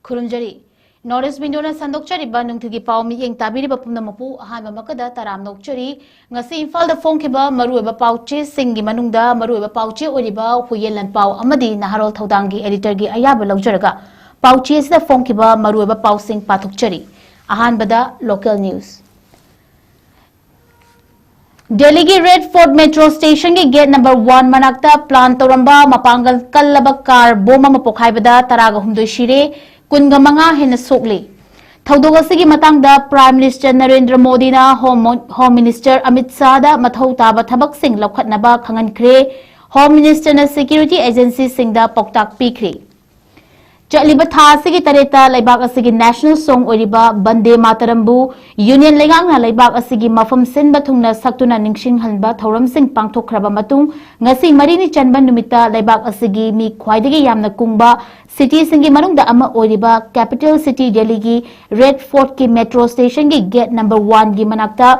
खुरुमजरी north east विंडोना संदोक्चरिबा नुंगथुगी पाव मियेंग ताबिरिबा पुमनमपु अहानबा मकदा तराम नोक्चरी ngasi imphal da phongkiba maruiba pauche singi manungda maruiba pauche oriba huyelan paw amadi naharol thodanggi editor gi ayaba lawjaraga pauche sida phongkiba maruiba pawsing pathokchari ahanbada local news Delhi ki Red Fort Metro Station ki gate number 1 manakta plan toramba mapangal kallaba car boma mapokhai taraga humdoi shire kunga manga hena sokli thaudo asigi matangda Prime Minister Narendra Modi na Home Minister Amit Shah da mathau taba thabak sing lokhatnaba khangankre Home Minister na Security Agency sing da poktak pikri Chaliba tha asigi tareta laibak asigi national song oriba Bande Matarambu Union lengang na laibak asigi mafam sinba thungna saktuna ningsing hanba thoram sing pangthokraba matung ngasi marini chanban numita laibak asigi mi khwaidagi yamna kungba city singi manungda ama oriba capital city Delhi gi Red Fort ki metro station gi gate number 1 gi manakta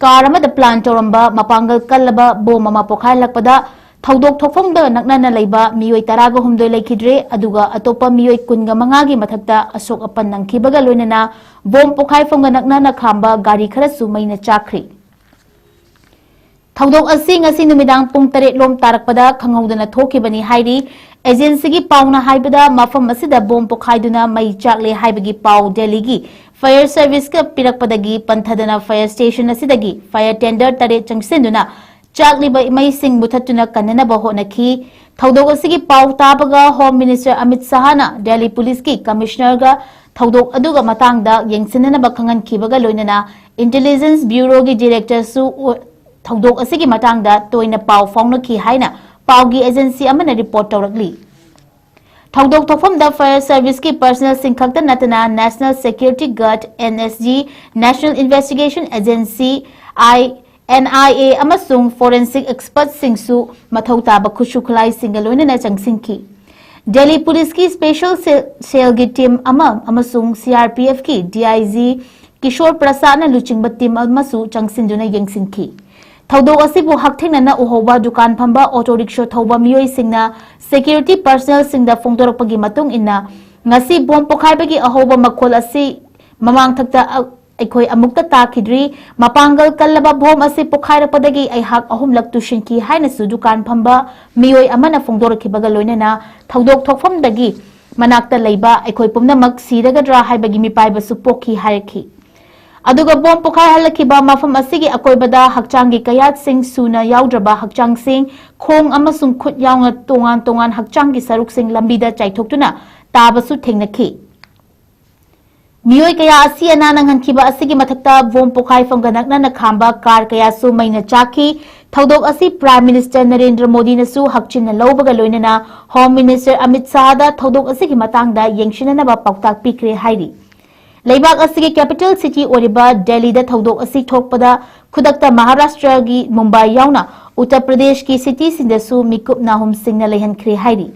car amada plan toramba mapangal kallaba boma ma pokhai lakpada Thaudok thokfongda naknana leiba miyoi taraga humdoi lekhidre aduga atopa miyoi kunga mangagi mathakta asok apan nangkhibaga loinana bom pokhai fonga naknana khamba gari khara su maina chakri Thaudok asi ngasi numidang pung 8 lom tarakpada khanghaudana thokibani hairi agency gi pauna haibada mafam asida bom pokhaiduna mai chakle haibagi pau Delhi gi fire service ka pirakpadagi panthadana fire station asidagi fire tender tare changsenduna Chakliba imay sing butatuna kanana baho nakhi Thaudok asigi paw tabaga Home Minister Amit Shah na Delhi Police ki Commissioner ga Thaudok aduga matangda yengsinana bakhangan khibaga loinana Intelligence Bureau gi Director su Thaudok asigi matangda toina paw fawnakhi haina pawgi agency amana report tawrakli Thaudok thofam da fire service ki personnel singkhakta natana National Security Guard NSG National Investigation Agency NIA amasung forensic experts singsu mathau taba khushu khulai singalone na changsingki Delhi Police ki special cell gi team amasung CRPF ki DIG Kishore Prasad na luchingba team amasu changsinduna yengsingki Thaudok asibu hakthengna na uhoba dukan phamba auto rickshaw thoba miyoi singna security personnel singda phongdorakpagi matung inna ngasi bom pokhaibagi ahoba makhol asi mamang thakta Aikoi amukta takhidri mapangal kallaba bom asi pokhairapadagi aihak ahumlak tushinki haina su dukan phamba miyoi amana phongdorakhibaga loinana thaudok thokfamdagi manakta leiba aikoi pumnamak siragadra haibagi mipaiba su pokhi hairki aduga bom pokhai halakhiba mafam asigi akoibada hakchangi kayat sing suna yaudraba hakchang sing khong amasung khut yaunga tongan hakchangi saruk sing lambida chaithoktuna tabasu thengnakhi Miyoi kaya asi ananang hankiba asigi mathakta bom pokhai fonga naknana khamba car kaya su maina chakhi Thaudok asi Prime Minister Narendra Modi na su hakchinna lawbaga loinana Home Minister Amit Shah da Thaudok asigi matangda yengshinana ba pauktak pikre hairi Leibak asigi capital city oriba Delhi da Thaudok asi thokpada khudakta Maharashtra gi Mumbai yauna Uttar Pradesh ki city sinda su mikup nahum singna lehan khre hairi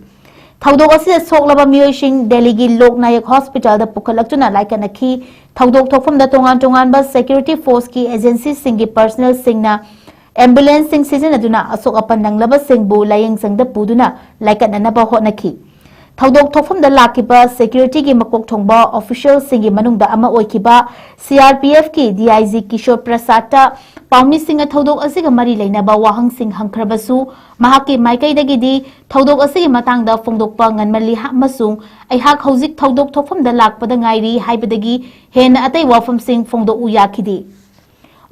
Thaudok asida soklaba miyoising Delhi gi Loknayak Hospital da pukalaktuna laikanakhi Thaudok thokfamda tongan ba security force ki agency singi personnel singna ambulance sing sizinaduna asok apan nanglaba singbu layeng sangda puduna laikanana ba hotnakhi Thaudok thokfamda lakiba security gi makok thongba official singi manungda ama oikiba CRPF ki DIG Kishore Prasad ta Paumi singa Thaudok asiga mari leinaba wahang sing hangkhrabasu mahaki maikaidagidi Thaudok asigi matangda phongdokpa nganmali masung aihak hojik Thaudok thokfamda lakpada ngairi haibadagi hena atai wafam sing phongdo u yakhidi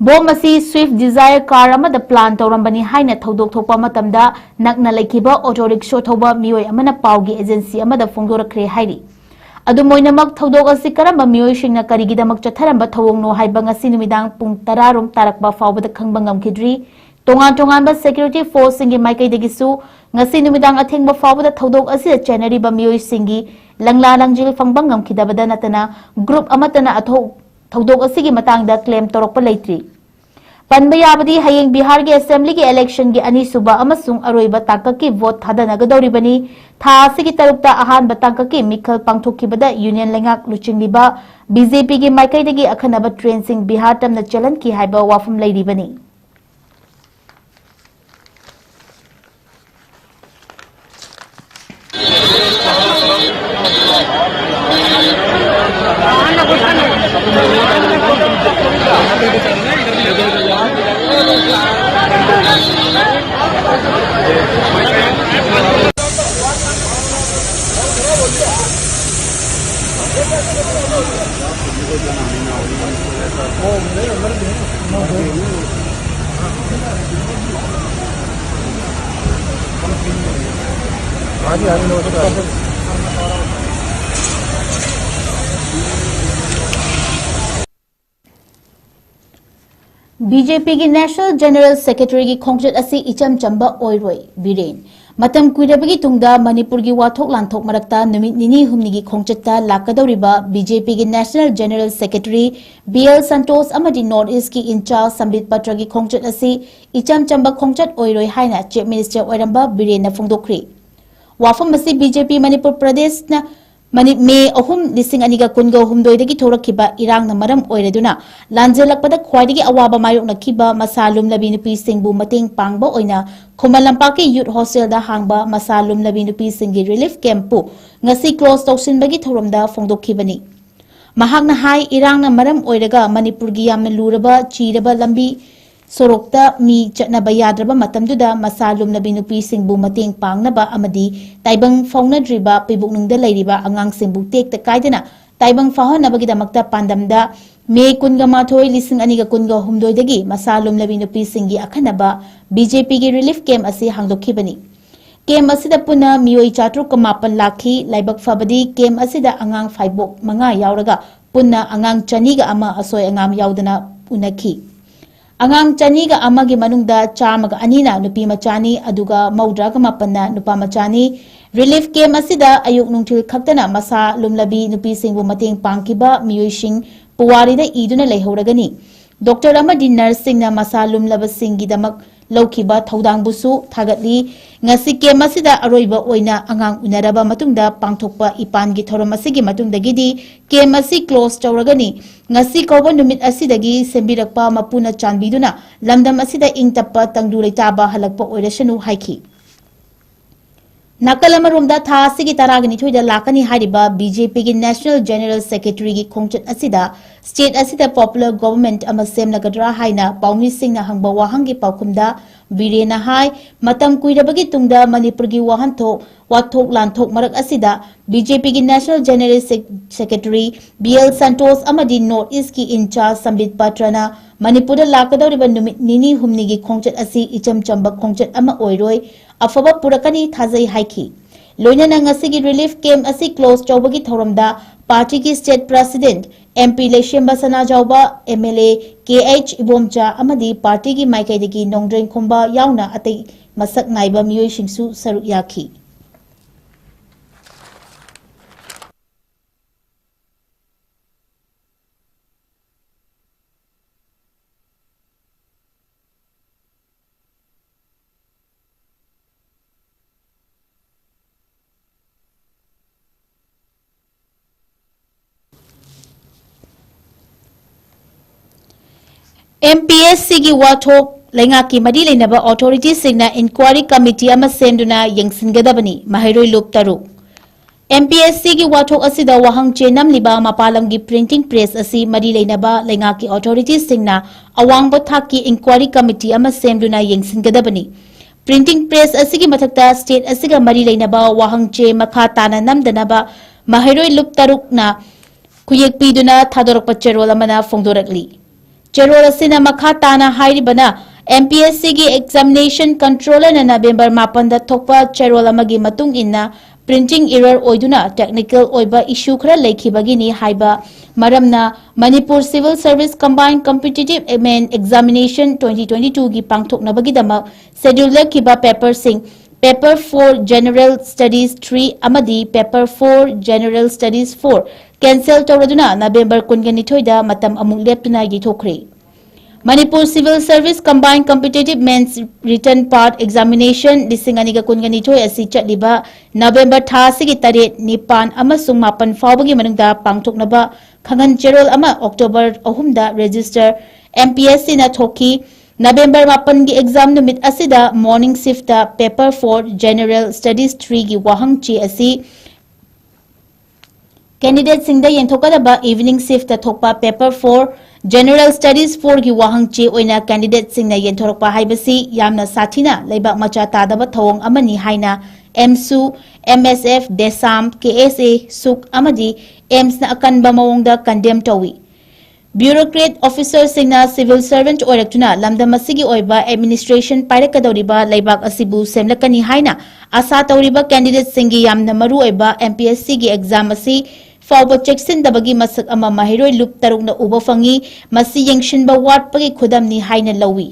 Bom asi Swift Desire car amada plan tawrambani haina Thaudok thokpa matamda nakna laikiba auto rickshaw thoba miyoi amana pawgi agency amada phongdorakre hairi Adumoinamak Thaudok asi karamba miyoi shingna karigidamak chatharamba thawongno haiba ngasi numidang pung 10 rom tarakba fawbada khangba ngamkhidri tongan ba security force singi maikaidagisu ngasi numidang athengba fawbada Thaudok asi chenariba miyoi singi langla langjil fangbang ngamkhidabada natana group amatana Thaudok asigi matangda claim torokpa leitri Panba yabadi hayeng Bihar gi assembly gi election gi ani suba amasung aroiba tangkaki vote thadanagadoribani tha asigi tarukta ahan batangkaki mikhal pangthokibada union lengak luchingliba BJP gi maikaidagi akhanaba train sing Bihar tamna chalan ki haiba wafum leiribani BJP की national general secretary की खोंगचट असी इचम Chamba ओइरोय villain मतम कुइरबगी तुंगदा मणिपुर की वाथोक लांथोक मरक्ता नुमित निनी हुमनी की खोंगचट्ता लाकदौरिबा BJP की national general secretary BL Santosh अमदी नॉर्थ ईस्ट की इंचार्ज संबित पत्र की खोंगचट असी इचम चंबा खोंगचट ओइरोय हाइना चीफ मिनिस्टर ओइरंबा बिरेन फोंदोखरी वाफम असी BJP मणिपुर प्रदेश न मे अहुम लिसिंग अनिगा कुनगा हुमदोइदगी थोरखिबा इरांगना मरम ओइरेदुना लांजेलकपदा ख्वाइदगी अवाबा मायोकनखिबा मसालुम लबी नुपी सिंगबु मतेंग पांगबा ओइना खुमल लंपाकी यूथ हॉस्टल दा हांगबा मसालुम लबी नुपी सिंगी रिलीफ कैंपु ngasi क्लोज तौसिनबगी थोरमदा फोंदोखिबनी महागना हाई इरांगना मरम ओइरगा मणिपुरगी यामना लूरबा चीरबा लंबी सोरोक्ता मी चटनबा याद्रबा मतमदुदा मसालुम लबी नुपी सिंगबु मतेंग पांगनबा अमदी ताइबंग फौनद्रिबा पिबुकनुंगदा लैरिबा अंगांग सिंगबु टेक्ता कायदना ताइबंग फाहनबगीदमक्ता पांदमदा मे कुनगा माथोय लिसिंग अनिगा कुनगा हुमदोइदगी मसालुम लबी नुपी सिंगी अखनबा BJP की रिलीफ कैंप असी हांगदोखिबनी कैंप असिदा पुना मियोई 4,9 लाखी लाइबक फबदी कैंप असिदा अंगांग फाइबोक मंगा यावरगा पुना अंगांग चनीगा अमा असोय अंगाम यावदना उनखी अंगांग चनीगा अमागी मनुंगदा चामगा अनीना नुपी मचानी अदुगा मौद्रागा मापन्ना नुपा मचानी रिलीफ कैंप असिदा अयुक नुंथिल खक्तना मसा लुमलबी नुपी सिंगबु मतेंग पांगकिबा मियोइसिंग पुवारीदा इदुना लेहौरगनी डॉक्टर अमदी नर्सिंगना मसा लुमलब सिंगीदमक लौखिबा थौदांगबुसु थागतली ngasi कैंप असिदा अरोइबा ओइना अंगांग उनरबा मतुंगदा पांगथोकपा इपानगी थोरम असिगी मतुंगदगिदी कैंप असी क्लोज तौरगनी ngasi कौबा नुमित असिदगी सेंबिरकपा मपुना चांबीदुना लमदम असिदा इंगतप्पा तंगदु लेताबा हलकपा ओइरसनु हाइखी नाकल अमरोमदा था असिगी तरागनी थोइदा लाकनी हारिबा BJP की नेशनल जनरल सेक्रेटरी की खोंगचट असिदा स्टेट असिदा पॉपुलर गवर्नमेंट अमा सेमनगदरा हाइना पाउमी सिंगना हंगबा वाहंगी पाउखुमदा बिरेना हाई मतम कुइरबगी तुंगदा मणिपुर की वाथोक लांथोक मरक असिदा BJP की national general secretary BL Santosh अमदी नॉर्थ ईस्ट की इंचार्ज संबित पत्रना मणिपुर लाकदौरिबा नुमित निनी हुमनी की खोंगचट असी इचम चंबा खोंगचट अमा ओइरोय अफबा पुरकनी थाजई हाइखी लोइनना ngasi रिलीफ कैंप असी क्लोज तौबगी थौरमदा पार्टी की state president MP Leishemba Sanajaoba MLA 𝐾𝐢𝐯𝐬 अमदी पार्टी की माइकैदगी नोंद्रें खुंबा याउना अतै मसक नाइबा मियोइसिंगसु सरुक याखी MPSC की वाथोक लेंगा की मरी लेनबा अथॉरिटी सिंगना इंक्वायरी कमिटी अमा सेमदुना यंगसिनगदबनी महैरोय लुप तरुक MPSC की वाथोक असिदा वाहंग चेनम लिबा मपालम की प्रिंटिंग प्रेस असी मरी लेनबा लेंगा की अथॉरिटी सिंगना अवांगबो थाक की इंक्वायरी कमिटी अमा सेमदुना यंगसिनगदबनी प्रिंटिंग प्रेस असी की मथक्ता स्टेट असिगा मरी लेनबा वाहंग चे मखा ताना नमदनबा महैरोय लुप तरुकना खुयेकपीदुना थादोरकपा चेरोल अमना फोंदोरकली चेरोल असिना मखा ताना हाइरिबना MPSC की एग्जामिनेशन कंट्रोलर ना नवंबर 8 थोकपा चेरोल अमगी मतुंग इन्ना प्रिंटिंग एरर ओइदुना टेक्निकल ओइबा इशू खरा लेखिबगिनी हाइबा मरमना Manipur civil service combined competitive main examination 2022 की पांगथोकनबगिदमक शेड्यूल लेखिबा पेपर सिंग पेपर 4 जनरल स्टडीज 3 अमदी पेपर 4 जनरल स्टडीज 4 कैंसल तौरदुना नवंबर 22 मतम अमुक लेप्तुना यथोखरे Manipur civil service combined competitive mains written part examination 2022 असी चटलिबा नवंबर था सिगी 3 9 अमसुंग 9 फावबगी मनुंगदा पांगथोकनबा खंगन चेरोल अमा अक्टोबर 3 दा रजिस्टर MPSC ना थोकी नवंबर 8 की एग्जाम नुमित असिदा morning shift paper 4 general studies 3 की वाहंग ची असी Candidate singda yenthokadaba evening shift ta thokpa paper 4 General Studies 4 gi wahang che oina candidate singna yenthorokpa haibasi yamna sathina leibak macha tadaba thawong amani haina MSU MSF Desam KSA Suk amadi AIMS na akanba mawongda condemn tawi Bureaucrat officer singna civil servant oirakuna lamdam asigi oiba administration pairakadoriba leibak asibu semlakani haina asa tawriba candidate singi yamna maru oiba MPSC gi exam asi fawba checksin dabagi masak ama mahiroi loop tarukna uba fangi masi yengshinba watpagi khudamni haina lawi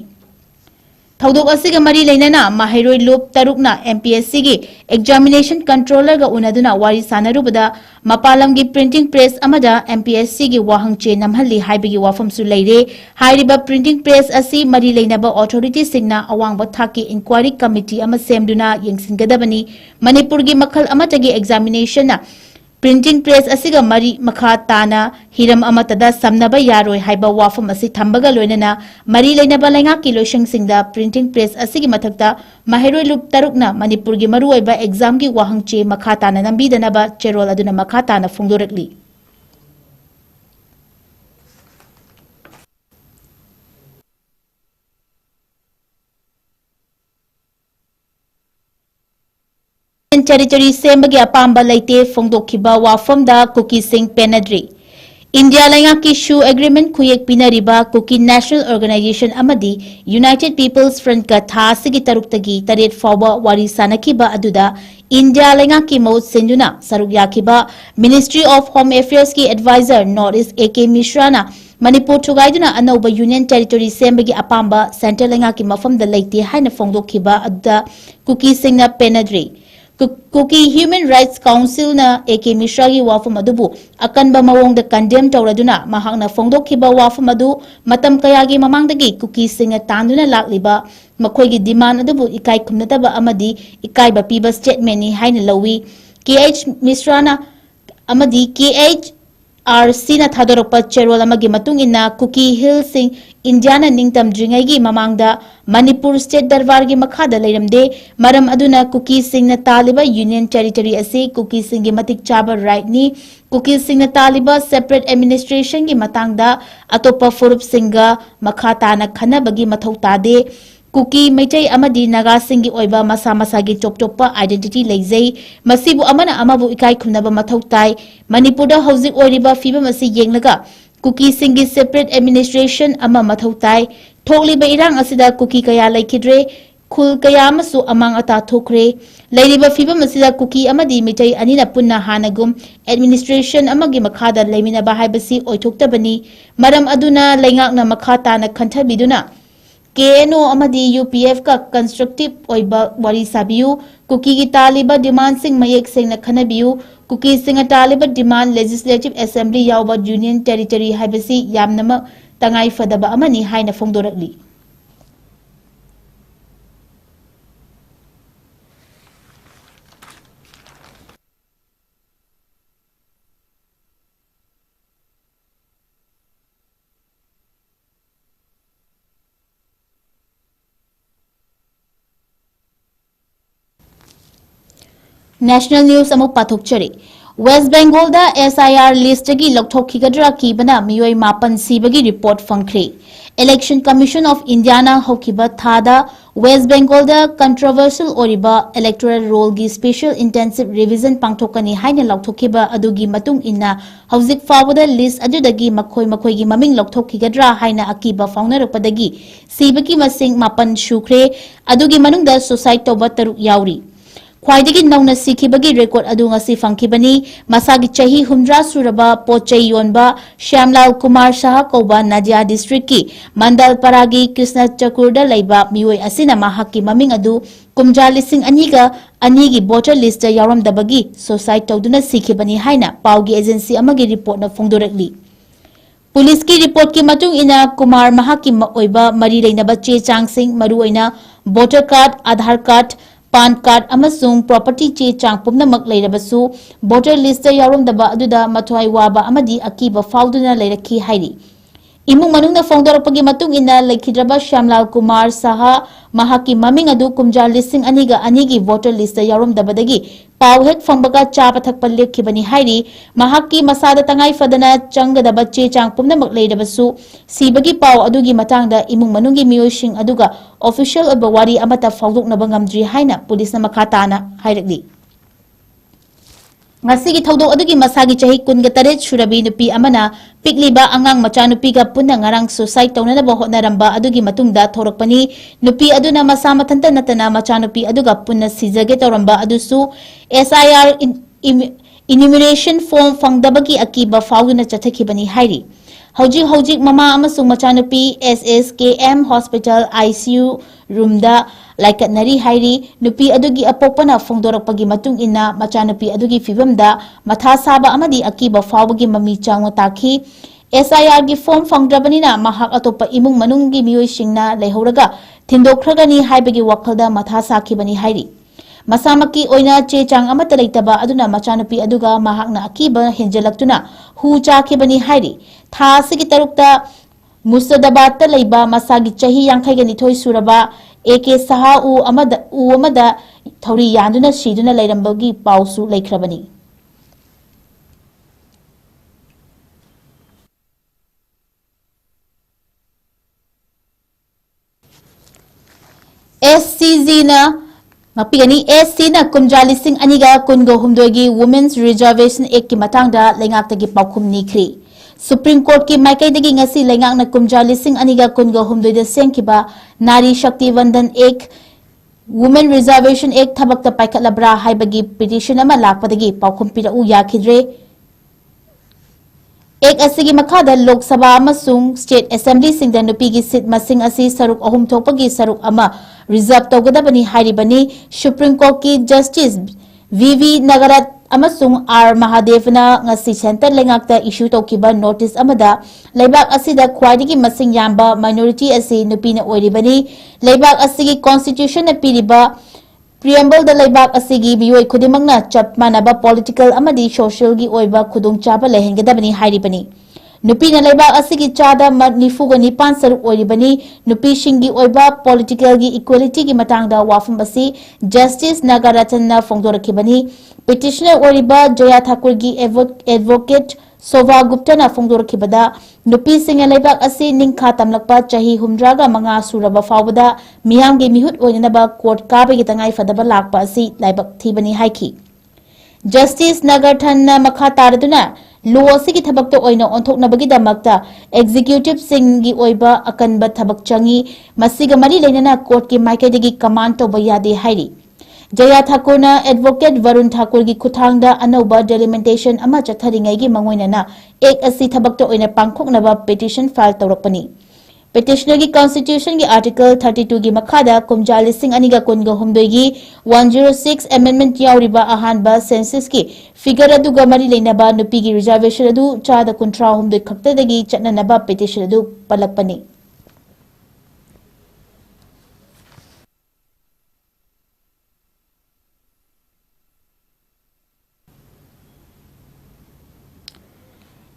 Thaudok asiga mari leinana mahiroi loop tarukna MPSC gi examination controller ga unaduna wari sanarubada mapalam gi printing press amada MPSC gi wahangche namhalli haibigi wafam su leire hairiba printing press asi mari leinaba authority singna awangba thaki inquiry committee ama semduna yengsingadabani manipur gi makhal amatagi examination na Printing press asiga mari makha tana hiram amatada samnaba yaroi haiba wafam asi thambaga loinana mari leinaba lainga ki loisang singda printing press asigi mathakta mahiroi loop tarukna manipur gi maru oiba exam gi wahangche makha tana nambidanaba cherol aduna makha tana phungdorakli Territory sembagi apamba laite phongdokhiba wafamda 𝐋𝐢𝐯𝐞 India lainga ki shoe agreement khuyek pinariba 𝐶𝐢𝐯 National Organization amadi United People's Front ka tha sigi taruktagi taret fawba wari sanakhiba aduda India lainga ki mot senduna saruk yakhiba Ministry of Home Affairs ki advisor Northeast AK Mishra na Manipur thugaiduna anauba Union Territory sembagi apamba Central lainga ki mafamda laite haina phongdokhiba aduda 𝐶𝐢𝐯𝐶𝐞 𝐶𝐢𝐯 Human Rights Council na AK Mishra gi wafam adubu akanba mawongda condemn tawraduna mahakna phongdokhiba wafam adu matam kayagi mamangdagi 𝐶𝐢𝐯 tanduna lakliba makhoigi demand adubu ikai khumnataba amadi ikaiba piba statement ni haina lawi KH Mishra na amadi KHRC na thadorokpa cherol amagi matung inna 𝐶𝐢𝐯 Indiana ningtam dringai mamangda Manipur State Darbar gi makhada leiramde maram aduna 𝐶𝐢𝐯 na taliba Union Territory ase 𝐶𝐢𝐯 gi matik chaba right ni 𝐶𝐢𝐯 na taliba separate administration gi matangda atopa furup singa makhata na khana bagi mathau tade cookie Meitei ꯑꯃꯗꯤ ꯅꯥꯒꯥꯁꯤꯡꯒꯤ ꯑꯣꯏꯕ ꯃꯁꯥ ꯃꯁꯥꯒꯤ ꯇꯣꯞ ꯇꯣꯞꯄ identity ꯂꯩꯖꯩ ꯃꯁꯤꯕꯨ ꯑꯃꯅ ꯑꯃꯕꯨ ꯏꯀꯥꯏ ꯈꯨꯝꯅꯕ ꯃꯊꯧ ꯇꯥꯏ ꯃꯅꯤꯄꯨꯔꯗ ꯍꯧꯖꯤꯛ ꯑꯣꯏꯔꯤꯕ ꯐꯤꯕꯝ ꯑꯁꯤ ꯌꯦꯡꯂꯒ ꯀꯨꯀꯤꯁꯤꯡꯒꯤ ꯁꯦꯄꯔꯦꯠ ꯑꯦꯗꯃꯤꯅꯤꯁꯇ꯭ꯔꯦꯁꯟ ꯑꯃ ꯃꯊꯧ ꯇꯥꯏ ꯊꯣꯛꯂꯤꯕ ꯏꯔꯥꯡ ꯑꯁꯤꯗ ꯀꯨꯀꯤ ꯀꯌꯥ ꯂꯩꯈꯤꯗ꯭ꯔꯦ ꯈꯨꯜ ꯀꯌꯥ ꯑꯃꯁꯨ ꯑꯃꯥꯡ ꯑꯇꯥ ꯊꯣꯛꯈ꯭ꯔꯦ ꯂꯩꯔꯤꯕ ꯐꯤꯕꯝ ꯑꯁꯤꯗ ꯀꯨꯀꯤ ꯑꯃꯗꯤ ꯃꯩꯇꯩ ꯑꯅꯤꯅ ꯄꯨꯟꯅ ꯍꯥꯟꯅꯒꯨꯝ ꯑꯦꯗꯃꯤꯅꯤꯁꯇ꯭ꯔꯦꯁꯟ ꯑꯃꯒꯤ ꯃꯈꯥꯗ ꯂꯩꯃꯤꯟꯅꯕ ꯍꯥꯏꯕꯁꯤ ꯑꯣꯏꯊꯣꯛꯇꯕꯅꯤ ꯃꯔꯝ ꯑꯗꯨꯅ ꯂꯩꯉꯥꯛꯅ ꯃꯈꯥ ꯇꯥꯅ ꯈꯟꯊꯕꯤꯗꯨꯅ KNO amadi UPF ka constructive oiba wari sabiu kuki gi taliba demand sing mayek sing na khanabiu kuki sing taliba demand legislative assembly yawba union territory haibasi yamnama tangai fadaba amani haina phongdorakli National News amuk pathokchari West Bengal da SIR list gi lokthokhigadra kibana miyoi mapan sibagi report fangkhri Election Commission of India na hokiba thada West Bengal da controversial oriba electoral roll gi special intensive revision pangthokani haina lokthokhiba adugi matung inna hauzik fawada list adudagi makhoi gi maming lokthokhigadra haina akiba faunarapadagi sibagi masing mapan shukre adugi manungda suicide toba taruk yauri ख्वाइदगी नौना सिखिबगी record अदु ngasi fangkhibani masagi chahi 100 suraba pochai yonba Shyamlal Kumar Saha koba Nadia district ki Mandal Paragi Krishna Chakurda laiba mioi asina mahakki maming adu kumja lising aniga anigi voter list da yaram dabagi society tawduna sikhibani haina paugi agency amagi report na phongdorakli Police ki report ki matung ina Kumar mahakki oiba mari leinaba che changsing maru oina voter card Aadhaar card PAN card amasung property che chang pumnamak leirabasu voter list yarum daba aduda mathwai waba amadi akiba fauduna leirakhi hairi Imung manungna fongdorapagi matung ina laikhidraba Shyamlal Kumar Saha mahaki maming adu kumjar lising aniga anigi voter list yaurumdabadagi pau hek fangbaga chaba thakpa lekhibani hairi mahaki masada tangai fadana changadaba che chang pumnamak leidabasu sibagi pau adugi matangda imung manungi miyoising aduga official oba wari amata fawdoknaba ngamdri haina pulisna makhatana hairagli ngasigi thaudok adugi masagi chahi kunga taret shurabi nupi amana pikliba angang machanupi ga punna ngarang suicide taunanaba hotnaramba adugi matungda thorakpani nupi aduna masa mathanta natana machanupi aduga punna sizage tauramba adusu SIR enumeration form fangdabagi akiba fauduna chathakibani hairi hojik mama amasung machanupi SSKM hospital ICU roomda laikatnari hairi nupi adugi apokpana fongdorakpagi matung ina machanupi adugi fibamda matha saba amadi akiba fawbagi mami changwa takhi SIR gi form fangdrabanina mahak atopa imung manunggi miyoisingna leihoraga thindokhragani haibagi wakhalda matha sakhibani hairi masamaki oina che chang amata leitaba aduna machanupi aduga mahakna akiba henjelaktuna hu chakhibani hairi tha sigi tarukta Mustadabad leiba masagi chahi yankhai thoi suraba AK Saha u amada thori yanduna siduna leirambagi pausu leikhrabani SCZ na mapigani SC na kumjalising aniga kungo humdogi Women's Reservation Act ki matangda lengaktagi paukhum nikhri Supreme Court ki maikaidagi ngasi lengak na kumjalising aniga kungo humdoida sengkiba Nari Shakti Vandan Act Women Reservation Act thabakta paikhatlabra haibagi petition ama lakpadagi paukhum pirau yakhidre Act asigi makhada Lok Sabha amasung State Assembly singda nupigi seat masing asi saruk ahum thokpagi saruk ama reserve tawgadabani hairibani Supreme Court ki Justice VV Nagarat amasung R Mahadevna ngasi center lengakta issue tawkiba notice amada leibak asida khwaidigi masing yamba minority asi nupina oiribani leibak asigi constitution na piriba preamble da leibak asigi biyoi khudimangna chap manaba political amadi social gi oiba khudung chaba lehengadabani hairibani Nupina leibak asigi chada nifuga nipan saruk oiribani nupi shingi oiba political gi equality gi matangda wafum asi Justice Nagaratanna fongdorakibani petitioner oiriba Jaya Thakur gi advocate Sova Gupta na fongdorakibada nupi singa leibak asi ningkha tamlakpa chahi humdraga manga suraba fawbada miyam gi mihut oinaba court kabe gi tangai fadaba lakpa asi leibak thibani haiki Justice Nagarthanna makha taraduna Law sigi thabak to oina onthoknabagi damakta executive singi oiba akanba thabak changi masiga mari leinana court ki maikaidagi command to bayade hairi Jaya Thakurna advocate Varun Thakur gi khuthangda anoba delimitation ama chatharingai gi mangoinana ek asi thabak to oina pangkhoknaba petition file tawrakpani Petitioner ki Constitution ki Article 32 ki makhada kumjalising aniga kunga humdoi gi 106 amendment yauriba ahanba census ki figure aduga mari leinaba nupi gi reservation adu chada kuntra humdoi khaktadagi chatnanaba petition adu palakpani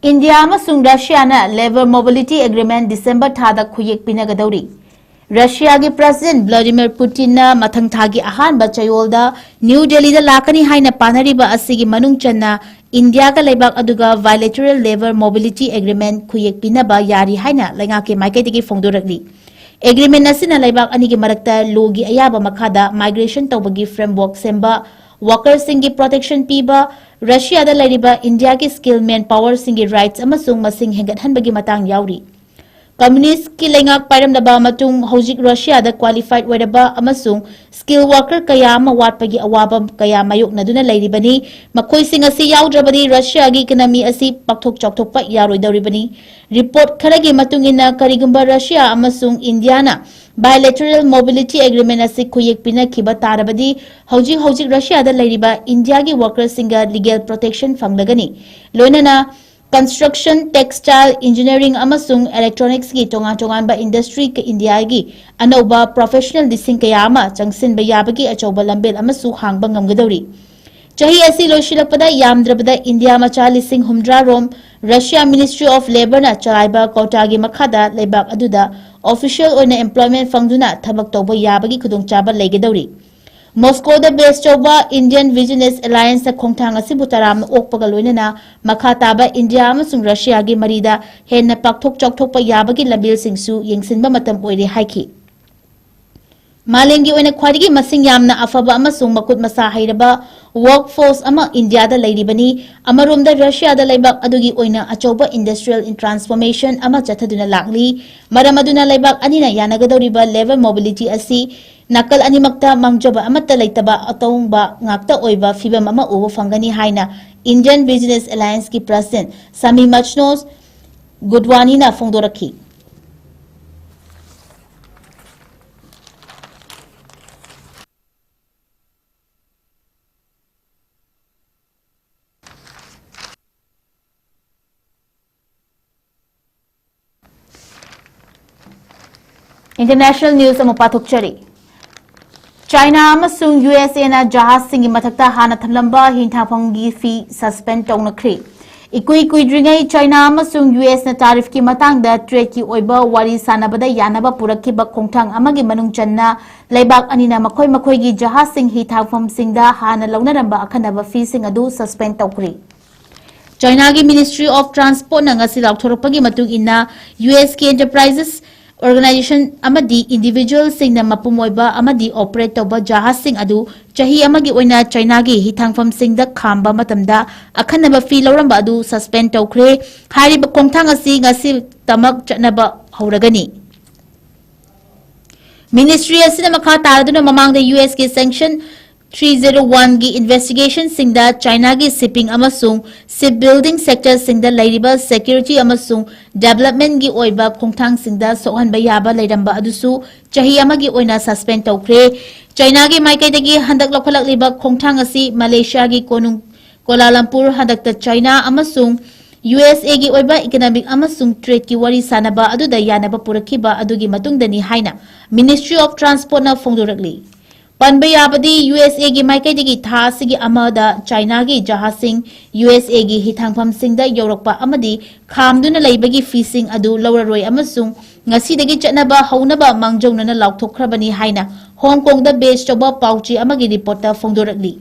India amasung Russia na Labor Mobility Agreement December thada khuyek pinagadori Russia gi President Vladimir Putin na mathang thagi ahanba chayolda New Delhi da lakani haina panariba asigi manung channa India ka leibak aduga bilateral labor mobility agreement khuyek pinaba yari haina lenga ke maikai digi fongdorakli Agreement asina leibak ani gi marakta logi ayaba makhada migration tawbagi framework semba workers singi protection piba Russia da lariba India ki skill manpower singi rights amasung masing hengathanbagi matang yauri Communist ki lengak pairam daba matung hojik Russia da qualified wedaba amasung skill worker kaya ama watpagi awaba kaya mayok naduna lairibani makoi sing asi yaudrabani Russia gi economy asi pakthok chokthokpa yaroidoribani report kharagi matungina karigumba Russia amasung India na bilateral mobility agreement asi khuyek pina khiba tarabadi hojik Russia da lairiba India gi workers singa legal protection fanglagani loinana construction textile engineering amasung electronics gi tongan ba industry ka India gi anoba professional dising kayama changsin ba yabagi achoba lambel amasu hangba ngamgadori Chahi asi loishilakpada yamdrabada India macha lising humdra rom Russia Ministry of Labor na charaiba kota gi makhada leibak aduda official oina employment fangduna thabak tawba yabagi khudongchaba leigedawri. Moscow da base choba Indian Business Alliance da khongthang asibu taram okpaga loinana makha taba India amasung Russia gi marida henna pakthok chokthokpa yabagi labil singsu yengsinba matam oire haiki. Malengi oina khwadigi masing yamna afaba amasung makut masa hairaba workforce ama India da lairibani amarom da Russia da laibak adugi oina achoba industrial transformation ama chathaduna lakli maram aduna laibak anina yanagadoriba level mobility asi nakal animakta mangjaba amata laitaba atongba ngakta oiba fibam ama ubo fangani haina Indian Business Alliance ki president Sami Machnos Gudwani na fongdoraki. International news amupathuk chari. China amasung USA na jahaz singi mathakta hana thamlamba hinthaphanggi fee suspend tawnakhri. Ikui kuidringai China amasung US na tariff ki matangda trade ki oiba wari sanabada yanaba purakhiba khongthang amagi manung channa leibak anina makhoi gi jahaz sing hithafam singda hana launaramba akhanaba fee sing adu suspend tawkhri. China gi Ministry of Transport na ngasi laukthorapagi matung inna US ki enterprises organization amadi individual sing na mapumoiba amadi operate toba jahaz sing adu chahi amagi oina China gi hithangfam sing da khamba matamda akhanaba fee loramba adu suspend tawkhre hariba khongthang asi ngasi tamak chatnaba hauragani. Ministry asina makha taraduna mamang da US ki sanction 301 gi investigation singda China gi shipping amasung shipbuilding sector singda lairiba security amasung development gi oiba khongthang singda sohan bayaba lairamba adusu chahi amagi oina suspend tawkhre. China gi maikai handak lokhalak liba khongthang asi Malaysia gi konung Kuala Lumpur handakta China amasung USA gi oiba economic amasung trade ki wari sanaba aduda yanaba purakhiba adugi matungdani haina Ministry of Transport na fongdorakli. Panbayabadi USA gi maikai digi tha sigi amada China gi jahasing USA gi hithangpham singda yorakpa amadi khamduna leibagi fishing adu lawraroi amasung ngasi dagi chatnaba haunaba mangjawnana laukthokrabani haina Hong Kong da base choba pauchi amagi reporter fongdorakli.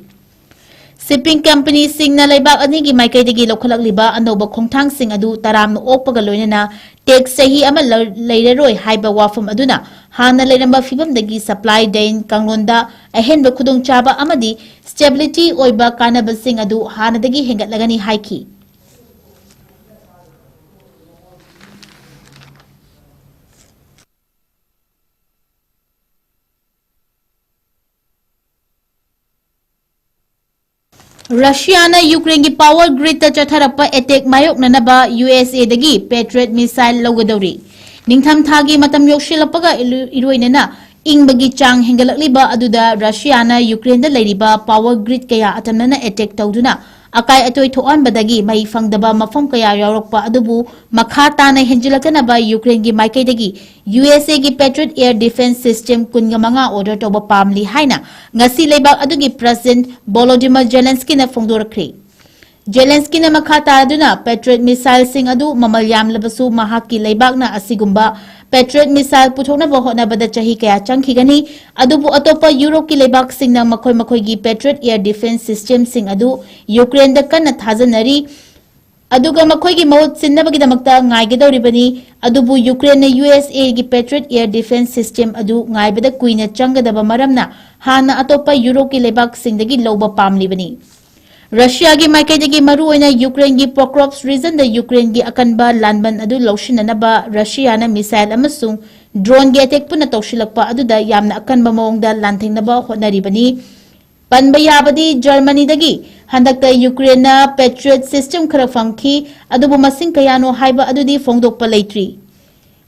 Shipping company sing na laibak ani gi maikai digi lokhalak liba anoba khongthang sing adu taram no opaga loinana tax sahi ama leiraroi haiba wafam aduna hana leiramba fibam dagi supply chain kanglonda ahenba khudong chaba amadi stability oiba kanaba sing adu hana dagi hengatlagani haiki. Russia na Ukraine gi power grid ta chatharapa attack mayok nanaba USA dagi Patriot missile logadori. Ningtham thagi matam yokshilapaga iroinana ingbagi chang hengalakliba aduda Russia na Ukraine da leiriba power grid kaya atamnana attack tawduna akai atoi thoan badagi mai fangdaba mafam kaya yaurokpa adubu makha tana henjilakanaba Ukraine gi maikai dagi USA gi Patriot air defense system kungamanga order toba pamli haina ngasi leibak adugi President Volodymyr Zelensky na fongdorakri. Zelensky na makha taraduna Patriot missile sing adu mamal yamlabasu mahaki leibak na asigumba Patriot missile puthokna bohona bada chahi kaya changkhigani adubu atopa Europe ki leibak sing na makhoi gi Patriot air defense system sing adu Ukraine da kana thajanari aduga makhoi gi maut sinnabagi damakta ngaigedoribani adubu Ukraine na USA gi Patriot air defense system adu ngaibada kuina changadaba maramna hana atopa Europe ki leibak sing dagi loba pamlibani. Russia gi maikai dagi maru oina Ukraine gi Pokrovsk region da Ukraine gi akanba lanban adu loshinanaba Russia na missile amasung drone gi attack puna tawshilakpa aduda yamna akanba mawongda lanthengnaba hotnaribani. Panbayabadi Germany dagi handakta Ukraine na Patriot system khara fangki adubu masing kayano haiba adudi fongdokpa leitri.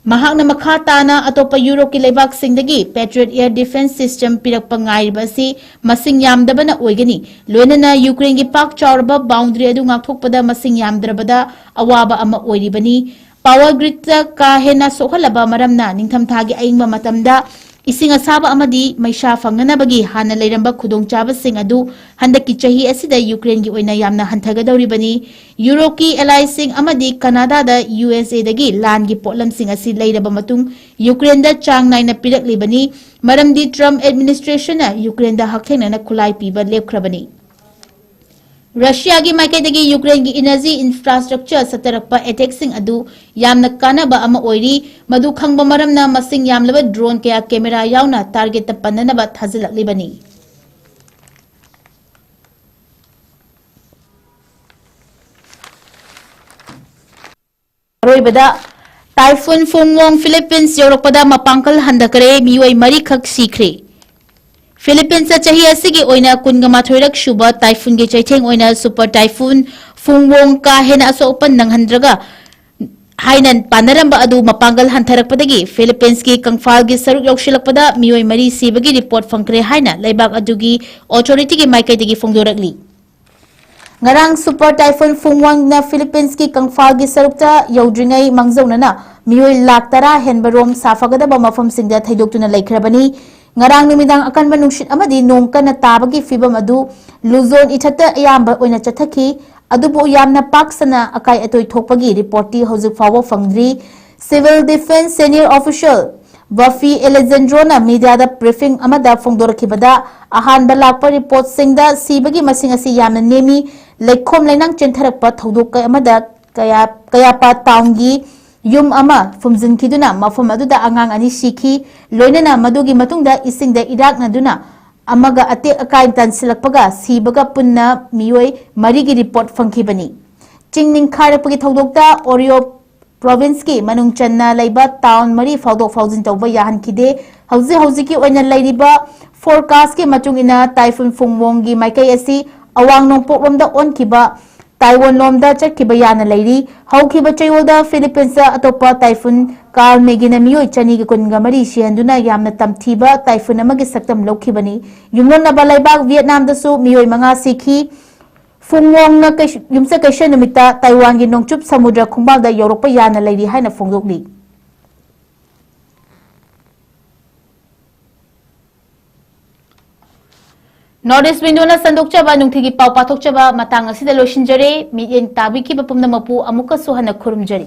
Mahakna makha tana atopa Europe ki leibak singdagi Patriot air defense system pirakpa ngairiba si masing yamdaba na oigani loinana Ukraine gi pak chaurba boundary adu ngakthokpada masing yamdrabada awaba ama oiribani. Power grid ta ka hena sokhalaba maramna ningtham thagi aingba matamda Ising asaba amadi maisha fanganabagi hana leiramba khudongchabasing adu handaki chahi asida Ukraine gi oina yamna hanthagadauribani Europe ki allies sing amadi Canada da USA dagi land gi potlam sing asi leiraba matung Ukraine da chang naina piraklibani maramdi Trump administration na Ukraine da hakhengna na khulai piba lepkhrabani Russia की माइकैदगी Ukraine की energy infrastructure सतरकपा अटैक्सिंग अदु यामना कानाबा अमा ओइरी मदु खंगबा मरमना मसिंग यामलबा drone कया camera यावना target त पन्ननबा थाजिलकलिबनी रोइबदा typhoon फुंगोंग Philippines योरकपदा मपांकल हंदकरे मियोय मरीखक सीखरे Philippines चाही असिगी ओइना कुनगमाथोइरक शुबा typhoon गे चैथेंग ओइना super typhoon फुंगवोंग का हेना असोपन नंगहंद्रगा हाइनन पानरंबा अदु मपांगल हंथरकपदगी Philippines की कंगफाल गी सरुक यौशिलकपदा मियोय मरी सीबगी रिपोर्ट फंखरे हाइना लेबाक अदुगी ऑथोरिटी की माइकैदगी फोंदोरकली ngarang super typhoon fungwang na Philippines ki kangfal gi sarukta yodringai mangzaunana mioi lakh tara henbarom safagada ba mafam singda thaidoktuna laikhrabani ngarang numidang akanba nungshit amadi nong kana tabagi fibam adu luzon ithata ayamba oina chathaki adubu yamna paksana akai atoi thokpagi reporti hojik fawo fangdri civil defense senior official Buffy Alexandrona media da briefing amada fongdorakibada ahan balakpa report singda sibagi masing asi yamna nemi laikom lainang chentherakpa thodok amada kaya pa taungi yum ama fumjin kiduna mafam aduda angang ani sikhi loinana madugi matungda isingda irak naduna amaga ate akai tansilakpaga sibaga punna miyoi marigi report fangkhibani chingning kharapagi thodokta Oreo province ki manung channa laiba town mari fawdok fawjin tawba yahan kide hauji ki oina lairiba forecast ki matung ina typhoon fungwong gi maikai asi awang nongpok lomda on kiba Taiwan lomda chakkiba yana lairi haukiba chayolda Philippines atopa typhoon �𝐶𝐞 मियोय चनी gi kunga mari sihanduna yamna tamthiba typhoon amagi saktam lokhibani yumlon na balaibak Vietnam da su miyoy manga sikhi Fungwong na yumsa kaisha numita Taiwan gi nongchup samudra khungbal da Europe yana lairi haina fongdokli Northeast window na sandokchaba nungthigi pau pathokchaba matang asida loishinjare mien tabiki bapumna mapu amuka suhana khurumjari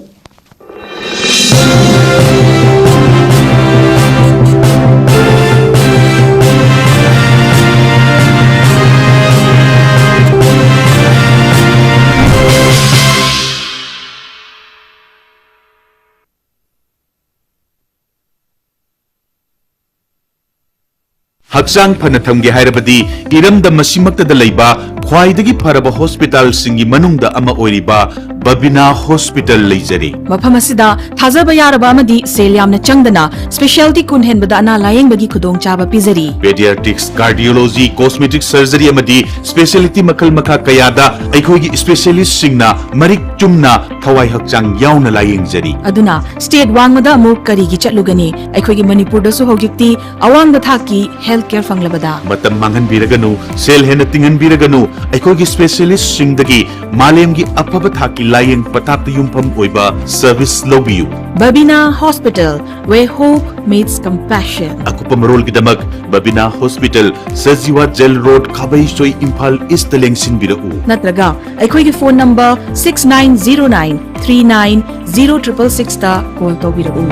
हक्चांग फन थमगे हायरबदी इरमदा मसिमक्तदा लैबा ख्वाइदगी फरबा hospital सिंगी मनुंगदा अमा ओइरिबा बबिना हॉस्पिटल लेजरी मफम असिदा थाजबा यारबा अमदी सेल यामना चंगदना स्पेशलिटी कुनहेनबदा अना लायेंगबगी खुदोंचाबा पिजरी पेडियाट्रिक्स कार्डियोलॉजी कॉस्मेटिक सर्जरी अमदी स्पेशलिटी मखल मखा कयादा अखोगी स्पेशलिस्ट सिंगना मरिक चुमना थवाई हक्चांग यावना लायेंगजरी अदुना स्टेट वांगमदा अमुक करिगी चटलुगनी अखोगी मणिपुरदसु होगिक्ति अवांगदा थाकी हेल्थ केयर फंगलबदा मतम मांगन बिरगनु सेल हेन तिंगन बिरगनु अखोगी स्पेशलिस्ट सिंगदगी मालेमगी अफब थाकी लायेंग पताक युमफम ओइबा सर्विस लोबियु बबिना hospital where hope meets compassion अकुपम रोल की दमक बबिना hospital Sajiwa jail road Khabeisoi Imphal east लेंगसिन बिरउ नत्रगा अखोगी फोन नंबर 6909390666 ता कॉल तौबिरउ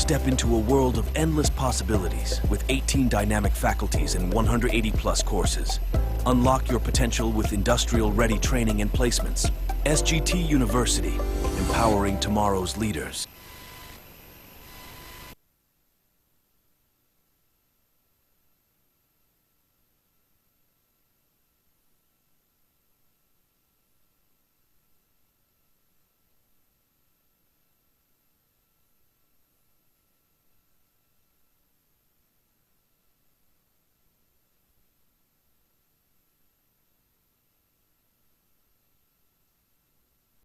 Step into a world of endless possibilities with 18 dynamic faculties and 180 plus courses. Unlock your potential with industrial-ready training and placements. SGT University, empowering tomorrow's leaders.